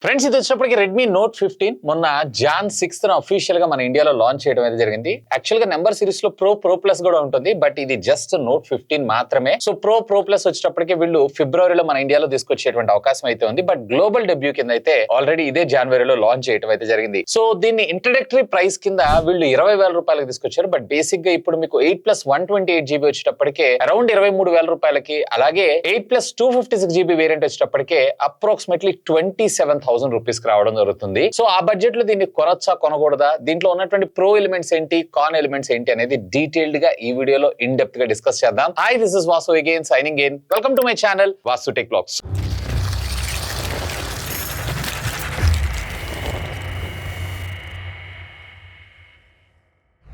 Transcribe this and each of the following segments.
Friends, ఇది వచ్చినప్పటికి Redmi note 15 మొన్న జాన్ 6th అఫీషియల్ గా మన ఇండియాలో లాంచ్ చేయడం అయితే జరిగింది. యాక్చువల్ గా నెంబర్ సిరీస్ లో ప్రో ప్లస్ కూడా ఉంటుంది, బట్ ఇది జస్ట్ నోట్ 15 మాత్రమే. సో ప్రో ప్లస్ వచ్చేటప్పటికి వీళ్ళు ఫిబ్రవరిలో మన ఇండియాలో తీసుకొచ్చేటువంటి అవకాశం అయితే ఉంది. బట్ గ్లోబల్ డెబ్యూ కింద అయితే ఆల్రెడీ ఇదే జనవరిలో లాంచ్ చేయడం అయితే జరిగింది. సో దీన్ని ఇంట్రడక్టరీ ప్రైస్ కింద వీళ్ళు 20,000 రూపాయలకి తీసుకొచ్చారు. బట్ బేసిక్ గా ఇప్పుడు మీకు 8+128GB వచ్చేటప్పటికే అరౌండ్ 23,000 రూపాయలకి, అలాగే 8+256GB వేరియంట్ వచ్చేటప్పటికే అప్రాక్సిమేట్లీ 27,000 రూపీస్ కి రావడం జరుగుతుంది. సో ఆ బడ్జెట్ లో దీన్ని కొనొచ్చా కొనకూడదా, దీంట్లో ఉన్నటువంటి ప్రో ఎలిమెంట్స్ ఏంటి, కాన్ ఎలిమెంట్స్ ఏంటి అనేది డీటెయిల్డ్ గా ఈ వీడియోలో ఇన్ డెప్త్ గా డిస్కస్ చేద్దాం. Hi, this is Vasu again signing in. Welcome to my channel Vasu tech vlogs.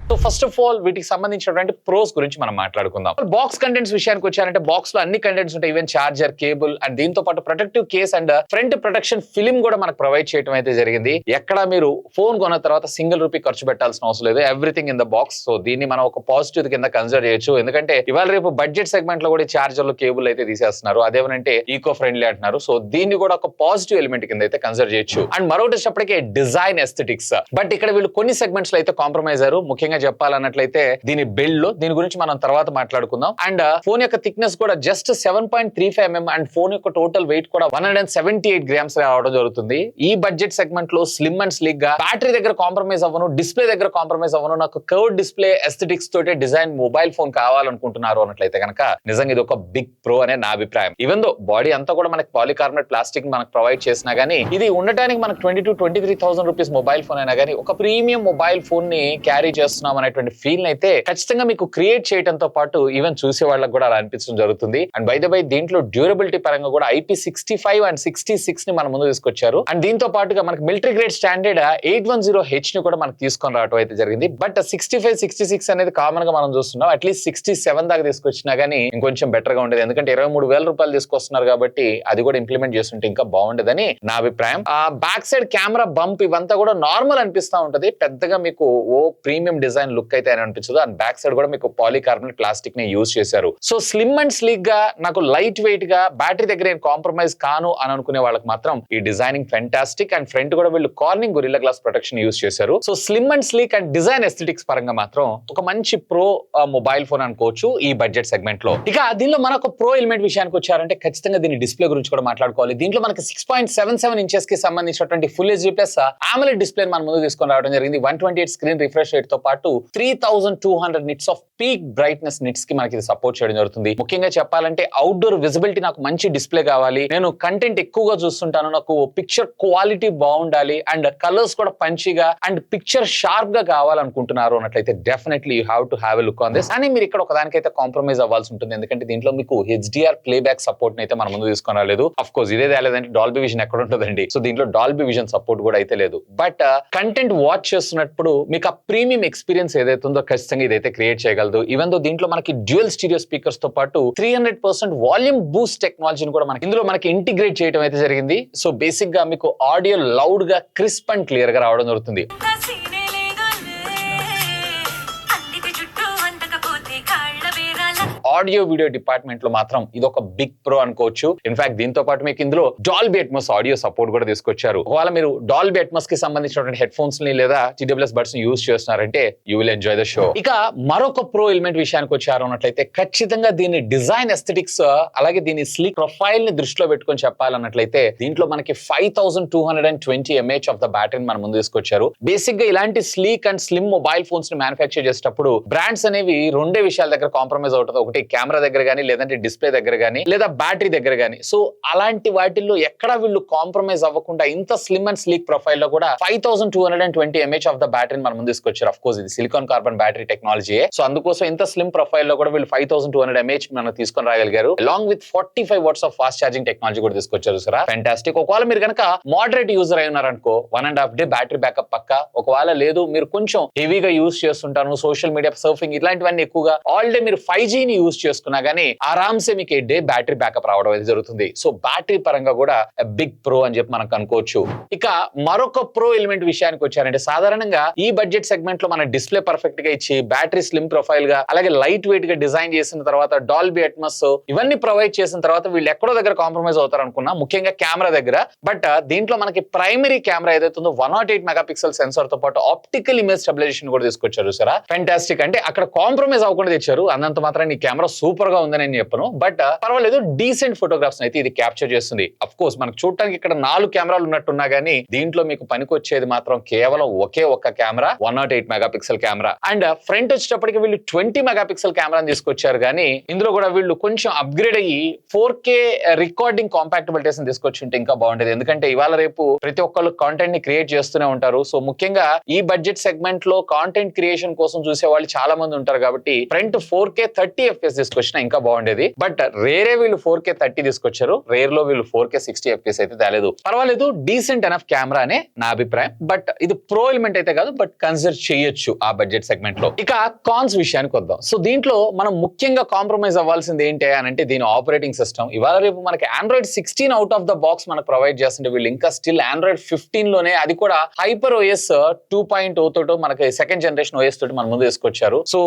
So first of all వీటికి సంబంధించినటువంటి ప్రోస్ గురించి మనం మాట్లాడుకుందాం. బాక్స్ కంటెంట్స్ విషయానికి వచ్చారంటే బాక్స్ లో అన్ని కంటెంట్స్ ఉంటాయి, ఈవెన్ చార్జర్, కేబుల్ అండ్ దీంతో పాటు protective case and front protection film కూడా మనకు ప్రొవైడ్ చేయడం అయితే జరిగింది. ఎక్కడ మీరు ఫోన్ కొన్న తర్వాత సింగిల్ రూపీ ఖర్చు పెట్టాల్సిన అవసరం లేదు, everything in the box. So దీన్ని మనం ఒక పాజిటివ్ కింద కన్సిడర్ చేయొచ్చు. ఎందుకంటే ఇవాళ రేపు బడ్జెట్ సెగ్మెంట్ లో కూడా చార్జర్లు, కేబుల్ అయితే తీసేస్తున్నారు, అదేమంటే ఈకో ఫ్రెండ్లీ అంటున్నారు. సో దీన్ని కూడా ఒక పాజిటివ్ ఎలిమెంట్ కింద అయితే కన్సిడర్ చేయొచ్చు. అండ్ మరొకటి వచ్చేటప్పటికే డిజైన్ ఎస్థెటిక్స్. బట్ ఇక్కడ వీళ్ళు కొన్ని సెగ్మెంట్స్ లో అయితే కాంప్రమైజ్ అయ్యారు. ముఖ్యంగా చెప్పాలన్నట్లయితే దీని బిల్డ్ లో, దీని గురించి మనం తర్వాత మాట్లాడుకుందాం. అండ్ ఫోన్ యొక్క థిక్నెస్ కూడా జస్ట్ 7.35mm అండ్ ఫోన్ యొక్క టోటల్ వెయిట్ కూడా 178 గ్రామ్స్ రావడం జరుగుతుంది. ఈ బడ్జెట్ సెగ్మెంట్ లో స్లిమ్ అండ్ స్లీక్ గా, బ్యాటరీ దగ్గర కాంప్రమైజ్ అవ్వను, డిస్ప్లే దగ్గర కాంప్రమైజ్ అవ్వను, నాకు కర్వ్ డిస్ప్లే ఎస్థెటిక్స్ తోటే డిజైన్ మొబైల్ ఫోన్ కావాలనుకుంటున్నారు అన్నట్లయితే కనుక నిజంగా ఇది ఒక బిగ్ ప్రో అనే నా అభిప్రాయం. ఈవెన్ దో బాడీ అంతా కూడా మనకి పాలికార్బోనేట్ ప్లాస్టిక్ మనకు ప్రొవైడ్ చేసినా గానీ, ఇది ఉండటానికి మనకు 22,000-23,000 రూపీస్ మొబైల్ ఫోన్ అయినా కానీ ఒక ప్రీమియం మొబైల్ ఫోన్ ని క్యారీ చేస్తున్నాం అనేటువంటి ఫీల్ అయితే ఖచ్చితంగా మీకు క్రియేట్ చేయడంతో పాటు ఈవెన్ చూసే వాళ్ళకి కూడా అలా అనిపించడం జరుగుతుంది. అండ్ బై ద బై దీంట్లో డ్యూరబిలిటీ పరంగా కూడా IP65 అండ్ 66 ని మన ముందు తీసుకొచ్చారు. అండ్ దీంతో పాటుగా మనకి మిలిటరీ గ్రేడ్ స్టాండర్డ్ 810H ని కూడా మనకి తీసుకొని రావడం అయితే జరిగింది. బట్ 65, 66 అనేది కామన్ గా మనం చూస్తున్నాం. అట్లీస్ట్ 67 దాకా తీసుకొచ్చినా గానీ ఇంకొంచెం బెటర్ గా ఉండేది. ఎందుకంటే 23,000 రూపాయలు తీసుకొస్తున్నారు కాబట్టి అది కూడా ఇంప్లిమెంట్ చేస్తుంటే ఇంకా బాగుండేదని నా అభిప్రాయం. ఆ బ్యాక్ సైడ్ కెమెరా బంప్ ఇవంతా కూడా నార్మల్ అనిపిస్తా ఉంటది, పెద్దగా మీకు ఓ ప్రీమియం డిజైన్ లుక్ అయితే అనిపించదు. అండ్ బ్యాక్ సైడ్ కూడా మీకు పాలికార్బోనేట్ ప్లాస్టిక్ ని యూజ్ చేశారు. సో స్లిమ్ అండ్ స్లీక్ గా, నాకు లైట్ వెయిట్ గా, బ్యాటరీ దగ్గర ఏం కాంప్రమైజ్ కాను అని అనుకునే వాళ్ళకి మాత్రం ఈ డిజైనింగ్ ఫెంటాస్టిక్. అండ్ ఫ్రంట్ కూడా వీళ్ళు Corning Gorilla glass protection use చేశారు. So slim and sleek and design aesthetics పరంగా మాత్రం ఒక మంచి ప్రో మొబైల్ ఫోన్ అనుకోవచ్చు ఈ బడ్జెట్ సెగ్మెంట్ లో. ఇక దీనిలో మనకు ప్రో ఎలిమెంట్ విషయానికి వచ్చారంటే ఖచ్చితంగా దీని డిస్ప్లే గురించి కూడా మాట్లాడుకోవాలి. దీంట్లో మనకి 6.77 ఇంచెస్ కి సంబంధించినటువంటి full HD plus AMOLED display మన ముందు తీసుకొని రావడం జరిగింది. 128 స్క్రీన్ రిఫ్రెష్ రేట్ తో పాటు 3200 nits off peak brightness nits కి మనకి ఇది సపోర్ట్ చేయడం జరుగుతుంది. ముఖ్యంగా చెప్పాలంటే అవుట్డోర్ విజిబిలిటీ నాకు మంచి డిస్ప్లే కావాలి, నేను కంటెంట్ ఎక్కువగా చూస్తుంటాను, నాకు పిక్చర్ క్వాలిటీ బాగుండాలి అండ్ కలర్స్ కూడా పంచిగా అండ్ పిక్చర్ షార్ప్ గా కావాలనుకుంటున్నారు అన్నట్లయితే definitely you have to have a look on this. అని మీరు ఇక్కడ ఒకదానికైతే కాంప్రమైజ్ అవ్వాల్సి ఉంటుంది. ఎందుకంటే దీంట్లో మీకు HDR ప్లేబ్యాక్ సపోర్ట్ అయితే మన ముందు తీసుకొని రాలేదు. అఫ్ కోర్స్ ఇదే తేలేదంటే డాల్బీ విజన్ ఎక్కడ ఉంటుందండి. సో దీంట్లో డాల్బీ విజన్ సపోర్ట్ కూడా అయితే లేదు. బట్ కంటెంట్ వాచ్ చేస్తున్నప్పుడు మీకు ఆ ప్రీమియం ఎక్స్పీరియన్స్ ఏదైతే ఉందో ఖచ్చితంగా ఇదైతే క్రియేట్ చేయగలదు. ఈవెన్ దో దీంట్లో మనకి డ్యూయల్ స్టీరియో స్పీకర్స్ తో పాటు 300% వాల్యూమ్ బూస్ట్ టెక్నాలజీని కూడా మనకి ఇందులో మనకి ఇంటిగ్రేట్ చేయడం అయితే జరిగింది. సో బేసిక్ గా మీకు ఆడియో లౌడ్ గా, క్రిస్ప్ అండ్ క్లియర్ గా రావడం జరుగుతుంది. ఆడియో వీడియో డిపార్ట్మెంట్ లో మాత్రం ఇది ఒక బిగ్ ప్రో అనుకోవచ్చు. ఇన్ఫాక్ట్ దీంతో పాటు మీకు ఇందులో డాల్బీ అట్మాస్ ఆడియో సపోర్ట్ కూడా తీసుకొచ్చారు. ఒకవేళ మీరు డాల్బీ అట్మాస్ కి సంబంధించినటువంటి హెడ్ ఫోన్స్ ని లేదా TWS బడ్స్ ని యూజ్ చేస్తున్నారంటే you will enjoy the show. ఇక మరొక ప్రో ఎలిమెంట్ విషయానికి వచ్చారు అన్నట్లయితే ఖచ్చితంగా దీని డిజైన్ ఎస్థెటిక్స్ అలాగే దీని స్లీక్ ప్రొఫైల్ ని దృష్టిలో పెట్టుకొని చెప్పాలన్నట్లయితే దీంట్లో మనకి 5220 mAh ఆఫ్ ద బ్యాటరీని మన ముందు తీసుకొచ్చారు. బేసిక్ గా ఇలాంటి sleek and slim mobile phones ని మ్యానుఫ్యాక్చర్ చేసేటప్పుడు బ్రాండ్స్ అనేవి రెండే విషయాల దగ్గర కాంప్రమైజ్ అవుతుంది. ఒకటి కెమెరా దగ్గర కానీ, లేదంటే డిస్ప్లే దగ్గర కానీ, లేదా బ్యాటరీ దగ్గర కానీ. సో అలాంటి వాటిల్లో ఎక్కడ వీళ్ళు కాంప్రమైజ్ అవ్వకుండా ఇంత స్లిమ్ అండ్ స్లీక్ ప్రొఫైల్ లో కూడా 5220 mAh ఆఫ్ ద బ్యాటరీని మనం ముందు తీసుకొచ్చారు. అఫ్ కోర్స్ ఇది silicon carbon battery technology. So అందుకోసం ఇంత స్లిమ్ ప్రొఫైల్ లో కూడా వీళ్ళు 5200 mAh మనం తీసుకొని రాగలిగారు. Along with 45 watts of fast charging technology కూడా తీసుకొచ్చారు. సరే ఫెంటాస్టిక్. ఒకవేళ మీరు కనుక మోడరేట్ యూజర్ అయి ఉన్నారనుకో 1.5 day బ్యాటరీ బ్యాకప్ పక్క. ఒకవేళ లేదు మీరు కొంచెం హెవీగా యూజ్ చేస్తుంటారు, సోషల్ మీడియా సర్ఫింగ్ ఇట్లాంటివన్నీ ఎక్కువగా ఆల్ డే మీరు 5G ని యూజ్ యూజ్ చేసుకున్నా గానీ ఆరామ్సే మీకు ఏ డే బ్యాటరీ బ్యాకప్ రావడం అయితే జరుగుతుంది. సో బ్యాటరీ పరంగా కూడా బిగ్ ప్రో అని చెప్పి మనం కనుకోవచ్చు. ఇక మరొక ప్రో ఎలిమెంట్ విషయానికి వచ్చారంటే సాధారణంగా ఈ బడ్జెట్ సెగ్మెంట్ లో మన డిస్ప్లే పర్ఫెక్ట్ గా ఇచ్చి బ్యాటరీ స్లిమ్ ప్రొఫైల్ గా అలాగే లైట్ వెయిట్ గా డిజైన్ చేసిన తర్వాత డాల్బీ అట్మోస్ ఇవన్నీ ప్రొవైడ్ చేసిన తర్వాత వీళ్ళు ఎక్కడో దగ్గర కాంప్రమైజ్ అవుతారు అనుకున్నా, ముఖ్యంగా కెమెరా దగ్గర. బట్ దీంట్లో మనకి ప్రైమరీ కెమెరా ఏదైతే ఉందో 108 మెగాపిక్సెల్ సెన్సార్ తో పాటు ఆప్టికల్ ఇమేజ్ స్టెబిలైజేషన్ కూడా తీసుకొచ్చారు సారా. ఫెంటాస్టిక్. అంటే అక్కడ కాంప్రమైజ్ అవ్వకుండా తెచ్చారు. అన్నంత మాత్రం ఈ కెమెరా సూపర్ గా ఉందని నేను చెప్పను, బట్ పర్వాలేదు, డీసెంట్ ఫోటోగ్రాఫ్స్ అయితే ఇది క్యాప్చర్ చేస్తుంది. అఫ్ కోర్స్ మనకు చూడటానికి ఇక్కడ 4 కెమెరాలు ఉన్నట్టున్నా గానీ దీంట్లో మీకు పనికొచ్చేది మాత్రం కేవలం ఒకే ఒక్క camera, 108 megapixel camera. And front వచ్చేటప్పటికి వీళ్ళు 20 మెగాపిక్సెల్ కెమెరాని తీసుకొచ్చారు కానీ ఇందులో కూడా వీళ్ళు కొంచెం అప్గ్రేడ్ అయ్యి 4K రికార్డింగ్ కాంపాక్టబిలిటీస్ తీసుకొచ్చి ఉంటే ఇంకా బాగుంటది. ఎందుకంటే ఇవాళ రేపు ప్రతి ఒక్కళ్ళు కాంటెంట్ ని క్రియేట్ చేస్తూనే ఉంటారు. సో ముఖ్యంగా ఈ బడ్జెట్ సెగ్మెంట్ లో కాంటెంట్ క్రియేషన్ కోసం చూసే వాళ్ళు చాలా మంది ఉంటారు కాబట్టి ఫ్రంట్ 4K 30 FPS తీసుకొచ్చినా ఇంకా బాగుండేది. బట్ రేరే వీళ్ళు 4K 30 తీసుకొచ్చారు, రేర్ లో వీళ్ళు 4K 60 FPS అయితే తేలేదు. పర్వాలేదు, డీసెంట్ ఎనఫ్ కెమెరా అనే నా అభిప్రాయం. బట్ ఇది ప్రో ఎలిమెంట్ అయితే కాదు, బట్ కన్సిడర్ చేయొచ్చు ఆ బడ్జెట్ సెగ్మెంట్ లో. ఇక కాన్స్ విషయానికి వద్దాం. సో దీంట్లో మనం ముఖ్యంగా కాంప్రమైజ్ అవ్వాల్సింది ఏంటి అని అంటే దీని ఆపరేటింగ్ సిస్టమ్. ఇవాళ రేపు మనకి Android 16 out of the box మనకు ప్రొవైడ్ చేస్తుంటే వీళ్ళు ఇంకా స్టిల్ ఆండ్రాయిడ్ 15 లోనే, అది కూడా హైపర్ ఓఎస్ 2.0 తోటి మనకి సెకండ్ జనరేషన్ ఓఎస్ తోటి మన ముందు తీసుకొచ్చారు. So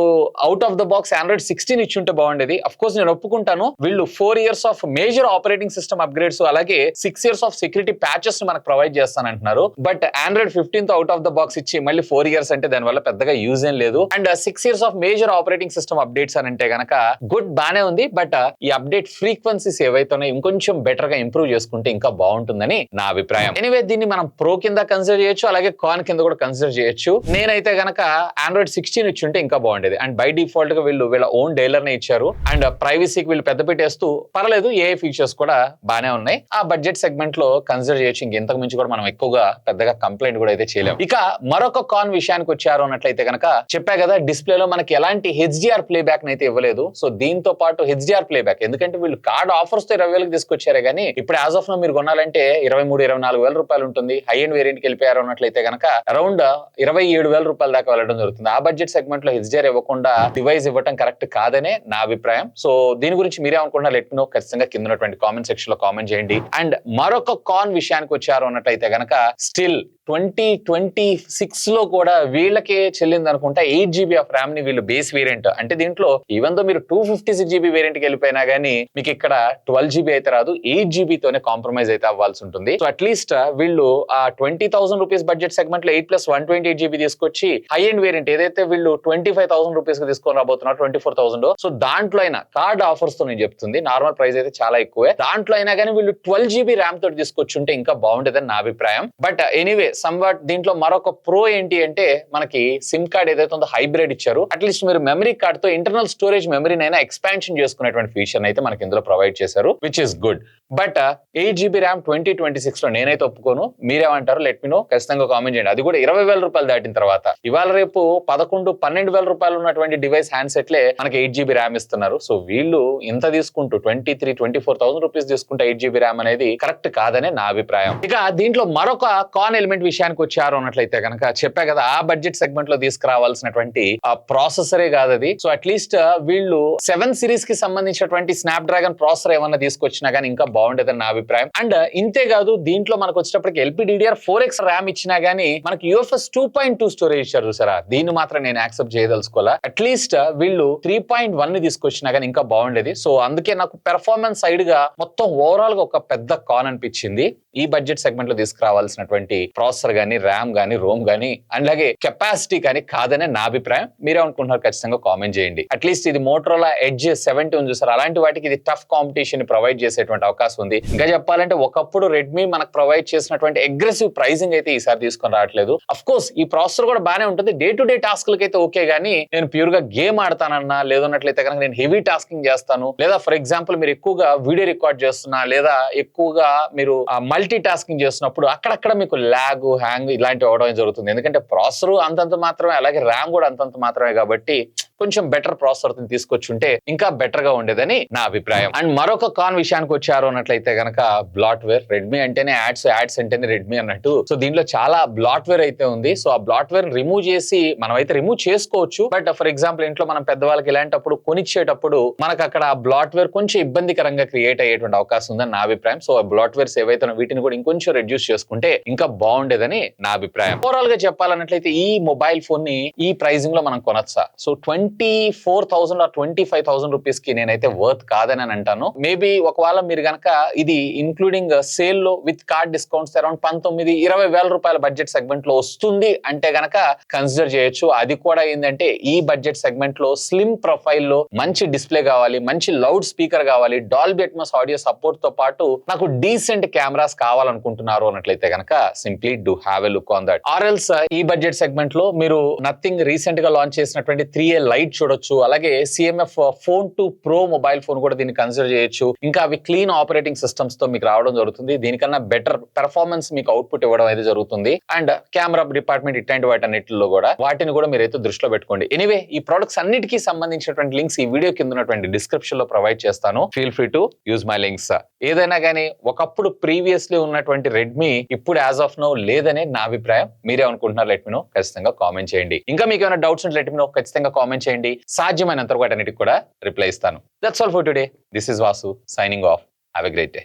out of the box Android 16 ఇచ్చుంటే బాగుండేది. అఫ్ కోర్స్ నేను ఒప్పుకుంటాను, వీళ్ళు 4 years of major operating system upgrades అలాగే 6 years ఆఫ్ సెక్యూరిటీ ప్యాచెస్ మనకు ప్రొవైడ్ చేస్తానంటున్నారు. బట్ ఆండ్రాయిడ్ 15 తో అవుట్ ఆఫ్ ద బాక్స్ ఇచ్చి మళ్ళీ 4 years అంటే దాని వల్ల పెద్దగా యూజ్ ఏం లేదు. And 6 years of major operating system updates అని అంటే గనక గుడ్, బానే ఉంది. బట్ ఈ అప్డేట్ ఫ్రీక్వెన్సీస్ ఏవైతే ఇంకొంచెం బెటర్ గా ఇంప్రూవ్ చేసుకుంటే ఇంకా బాగుంటుందని నా అభిప్రాయం. ఎనీవే దీన్ని మనం ప్రో కింద కన్సిడర్ చేయొచ్చు, అలాగే కాన్ కింద కూడా కన్సిడర్ చేయొచ్చు. నేనైతే గనక ఆండ్రాయిడ్ 16 ఇచ్చుంటే ఇంకా బాగుండేది. అండ్ బై డిఫాల్ట్ గా వీళ్ళ ఓన్ డైలర్ నే ఇచ్చారు. అండ్ ప్రైవసీకి వీళ్ళు పెద్ద పెట్టేస్తూ పర్లేదు, ఏ ఫీచర్స్ కూడా బానే ఉన్నాయి. ఆ బడ్జెట్ సెగ్మెంట్ లో కన్సిడర్ చేయొచ్చు. ఇంతకు మించి కూడా మనం ఎక్కువగా పెద్దగా కంప్లైంట్ కూడా అయితే చేయలేము. ఇక మరొక కాన్ విషయానికి వచ్చారు అన్నట్లయితే గనక చెప్పా కదా, డిస్ప్లేలో మనకి ఎలాంటి HDR ప్లేబ్యాక్ అయితే ఇవ్వలేదు. సో దీంతో పాటు HDR ప్లేబ్యాక్ ఎందుకంటే వీళ్ళు కార్డ్ ఆఫర్స్ తో 20,000 తీసుకొచ్చారే కానీ ఇప్పుడు యాజ్ ఆఫ్ నో మీరు కొనాలంటే 23-24 వేల రూపాయలు ఉంటుంది. హై ఎండ్ వేరియంట్ కి వెళ్ళిపోయారు అన్నట్లయితే గనక అరౌండ్ 27,000 రూపాయల దాకా వెళ్ళడం జరుగుతుంది. ఆ బడ్జెట్ సెగ్మెంట్ లో HDR ఇవ్వకుండా డివైస్ ఇవ్వడం కరెక్ట్ కాదనే నా అభిప్రాయం. సో దీని గురించి మీరే అనుకుంటున్నా లెట్ మీ నో, ఖచ్చితంగా కింద ఉన్నటువంటి కామెంట్ సెక్షన్ లో కామెంట్ చేయండి. అండ్ మరొక కాన్ విషయానికి వచ్చారు అన్నట్లయితే గనక స్టిల్ 2026 లో కూడా వీళ్ళకే చెల్లింది అనుకుంటా 8GB ఆఫ్ ర్యామ్ ని వీళ్ళు బేస్ వేరియంట్. అంటే దీంట్లో ఈవెన్ దో మీరు 256GB వేరియంట్ కి వెళ్ళిపోయినా గానీ మీకు ఇక్కడ 12GB అయితే రాదు, 8GB తోనే కాంప్రమైజ్ అయితే అవ్వాల్సి ఉంటుంది. సో అట్లీస్ట్ వీళ్ళు ఆ 20,000 రూపీస్ బడ్జెట్ సెగ్మెంట్ లో 8+128GB తీసుకొచ్చి హై ఎండ్ వేరియంట్ ఏదైతే వీళ్ళు 25,000 రూపీస్ కి తీసుకొని రాబోతున్నారు 24,000. సో దాంట్లో అయినా కార్డ్ ఆఫర్స్ తో నేను చెప్తుంది, నార్మల్ ప్రైస్ అయితే చాలా ఎక్కువే. దాంట్లో అయినా కానీ వీళ్ళు 12GB ర్యామ్ తోటి తీసుకొచ్చుంటే ఇంకా బాగుండేదని నా అభిప్రాయం. బట్ ఎనీవే సమ్వాట్ దీంట్లో మరొక ప్రో ఏంటి అంటే మనకి సిమ్ కార్డ్ ఏదైతే ఉందో హైబ్రిడ్ ఇచ్చారు. అట్లీస్ట్ మీరు మెమరీ కార్డ్ తో ఇంటర్నల్ స్టోరేజ్ మెమరీనైనా ఎక్స్పాన్షన్ చేసుకునేటువంటి ఫీచర్ అయితే మనకి ఇందులో ప్రొవైడ్ చేశారు, which is good. But 8GB RAM 2026 లో నేనైతే ఒప్పుకోను. మీరేమంటారు లెట్ మీ నో, ఖచ్చితంగా కామెంట్ చేయండి. అది కూడా 20,000 రూపాయలు దాటిన తర్వాత. ఇవాళ రేపు 11-12,000 రూపాయలు ఉన్నటువంటి డివైస్ హ్యాండ్సెట్లే మనకి 8GB ర్యామ్ ఇస్తున్నారు. సో వీళ్ళు ఇంత తీసుకుంటూ 23-24,000 రూపీస్ తీసుకుంటే 8GB ర్యామ్ అనేది కరెక్ట్ కాదనే నా అభిప్రాయం. ఇక దీంట్లో మరొక కాన్ ఎలిమెంట్ విషయానికి వచ్చారు అన్నట్లయితే కనుక చెప్పా కదా, ఆ బడ్జెట్ సెగ్మెంట్ లో తీసుకురావాల్సినటువంటి ఆ ప్రాసెసరే కాదు అది. సో అట్లీస్ట్ వీళ్ళు 7 సిరీస్ కి సంబంధించినటువంటి స్నాప్ డ్రాగన్ ప్రాసెసర్ ఏమన్నా తీసుకొచ్చినా కానీ ఇంకా బాగుండేదని నా అభిప్రాయం. అండ్ ఇంతే కాదు, దీంట్లో మనకు వచ్చేటప్పటికి LPDDR4X ర్యామ్ ఇచ్చినా గానీ మనకి UFS 2.2 స్టోరేజ్ ఇచ్చారు చూసారా, దీన్ని మాత్రం నేను యాక్సెప్ట్ చేయదలుచుకోవాలా. అట్లీస్ట్ వీళ్ళు 3.1 ని తీసుకొచ్చినా గానీ ఇంకా బాగుండేది. సో అందుకే నాకు పెర్ఫార్మెన్స్ సైడ్ గా మొత్తం ఓవరాల్ గా ఒక పెద్ద కాన్ అనిపించింది ఈ బడ్జెట్ సెగ్మెంట్ లో తీసుకురావాల్సినటువంటి ప్రాసెసర్ గానీ, ర్యామ్ గానీ, రోమ్ గానీ, అండ్ అలాగే కెపాసిటీ కానీ కాదనే నా అభిప్రాయం. మీరే అనుకుంటున్నారు ఖచ్చితంగా కామెంట్ చేయండి. అట్లీస్ట్ ఇది మోటరోలా ఎడ్జ్ 70 ఉంది చూసారు, అలాంటి వాటికి ఇది టఫ్ కాంపిటీషన్ ప్రొవైడ్ చేసేటువంటి అవకాశం ఉంది. ఇంకా చెప్పాలంటే ఒకప్పుడు రెడ్మీ మనకు ప్రొవైడ్ చేసినటువంటి అగ్రెసివ్ ప్రైసింగ్ అయితే ఈసారి తీసుకొని రావట్లేదు. అఫ్ కోర్స్ ఈ ప్రాసెసర్ కూడా బానే ఉంటుంది, డే టు డే టాస్క్ లకైతే ఓకే గానీ నేను ప్యూర్ గా గేమ్ ఆడతానన్నా, లేదన్నట్లయితే కనుక నేను హెవీ టాస్కింగ్ చేస్తాను, లేదా ఫర్ ఎగ్జాంపుల్ మీరు ఎక్కువగా వీడియో రికార్డ్ చేస్తున్నా, లేదా ఎక్కువగా మీరు మల్టీ టాస్కింగ్ చేస్తున్నప్పుడు అక్కడక్కడ మీకు ల్యాగ్, హ్యాంగ్ ఇలాంటివి అవడం జరుగుతుంది. ఎందుకంటే ప్రాసెసర్ అంతంత మాత్రమే, అలాగే ర్యామ్ కూడా అంతంత మాత్రమే కాబట్టి కొంచెం బెటర్ ప్రాసెసర్ తీసుకొచ్చుంటే ఇంకా బెటర్ గా ఉండేదని నా అభిప్రాయం. అండ్ మరొక కాన్ విషయానికి వచ్చారు అన్నట్లయితే గనక బ్లాట్వేర్. రెడ్మీ అంటేనే యాడ్స్ అంటేనే రెడ్మీ అన్నట్టు. సో దీంట్లో చాలా బ్లాట్వేర్ అయితే ఉంది. సో ఆ బ్లాట్వేర్ రిమూవ్ చేసి మనం అయితే రిమూవ్ చేసుకోవచ్చు. బట్ ఫర్ ఎగ్జాంపుల్ ఇంట్లో మనం పెద్దవాళ్ళకి ఇలాంటప్పుడు కొనిచ్చేటప్పుడు మనకు అక్కడ ఆ బ్లాట్వేర్ కొంచెం ఇబ్బందికరంగా క్రియేట్ అయ్యేటువంటి అవకాశం ఉందని నా అభిప్రాయం. సో బ్లాట్వేర్స్ ఏవైతే వీటిని కూడా ఇంకొంచెం రెడ్యూస్ చేసుకుంటే ఇంకా బాగుండేదని నా అభిప్రాయం. ఓవరాల్ గా చెప్పాలన్నట్లయితే ఈ మొబైల్ ఫోన్ ని ఈ ప్రైజింగ్ లో మనం కొనొచ్చా? సో 24,000 ఆర్ 25,000 రూపీస్ కి నేనైతే వర్త్ కాదని అంటాను. మేబీ ఒకవేళ మీరు గనక ఇది ఇంక్లూడింగ్ సేల్ లో విత్ కార్డ్ డిస్కౌంట్స్ అరౌండ్ 19-20 వేల రూపాయల బడ్జెట్ సెగ్మెంట్ లో వస్తుంది అంటే గనక కన్సిడర్ చేయొచ్చు. అది కూడా ఏంటంటే ఈ బడ్జెట్ సెగ్మెంట్ లో స్లిమ్ ప్రొఫైల్ లో మంచి డిస్ప్లే కావాలి, మంచి లౌడ్ స్పీకర్ కావాలి, డాల్బీ అట్మాస్ ఆడియో సపోర్ట్ తో పాటు నాకు డీసెంట్ కెమెరాస్ కావాలనుకుంటున్నారు అన్నట్లయితే గనక simply do have a look on that. Or else ఈ బడ్జెట్ సెగ్మెంట్ లో మీరు నథింగ్ రీసెంట్ గా లాంచ్ చేసినటువంటి 3A లైట్ చూడొచ్చు. అలాగే CMF phone 2 Pro mobile phone కూడా దీన్ని కన్సిడర్ చేయొచ్చు. ఇంకా అవి క్లీన్ ఆపరేటింగ్ సిస్టమ్స్ తో మీకు రావడం జరుగుతుంది. దీనికన్నా బెటర్ పెర్ఫార్మెన్స్ మీకు అవుట్పుట్ ఇవ్వడం అయితే జరుగుతుంది. అండ్ కెమెరా డిపార్ట్మెంట్ ఇట్లాంటి వాటన్నిటిలో కూడా వాటిని కూడా మీరైతే దృష్టిలో పెట్టుకోండి. ఎనీవే ఈ ప్రొడక్ట్స్ అన్నిటికీ సంబంధించినటువంటి లింక్స్ ఈ వీడియో కింద ఉన్నటువంటి డిస్క్రిప్షన్ లో ప్రొవైడ్ చేస్తాను. Feel free to use my links. ఏదైనా కానీ ఒకప్పుడు ప్రీవియస్లీ ఉన్నటువంటి రెడ్మీ ఇప్పుడు యాజ్ ఆఫ్ నౌ లేదనే నా అభిప్రాయం. మీరే అనుకుంటున్నారు? లెట్ మీ నో, ఖచ్చితంగా కామెంట్ చేయండి. ఇంకా మీకు ఏమైనా డౌట్స్ ఉంటే లెట్ మీ నో, ఖచ్చితంగా కామెంట్ చేయండి. సాధ్యమైనంత వరకు అన్నిటికి కూడా రిప్లై ఇస్తాను. That's all for today. This is Vasu signing off. Have a great day.